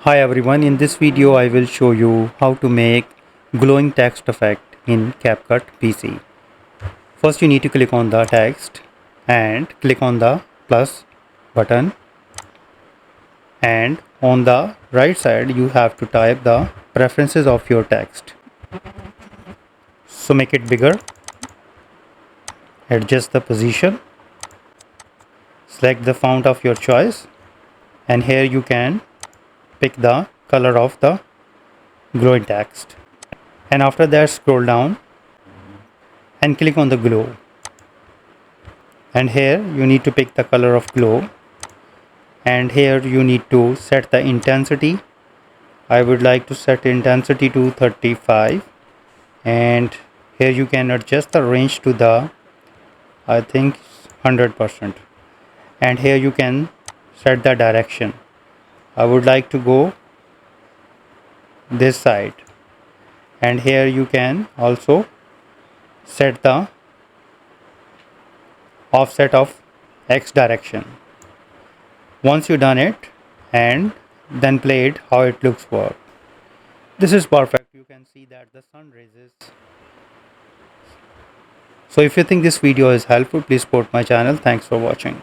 Hi everyone, in this video I will show you how to make glowing text effect in CapCut PC. First you need to click on the text and click on the plus button, and on the right side you have to type the preferences of your text. So make it bigger, adjust the position, select the font of your choice, and here you can pick the color of the glowing text. And after that scroll down and click on the glow, and here you need to pick the color of glow, and here you need to set the intensity. I would like to set intensity to 35, and here you can adjust the range to the I think 100%, and here you can set the direction. I would like to go this side, and here you can also set the offset of x direction. Once you done it, and then play it how it looks for. This is perfect. You can see that the sun raises. So if you think this video is helpful, please support my channel. Thanks for watching.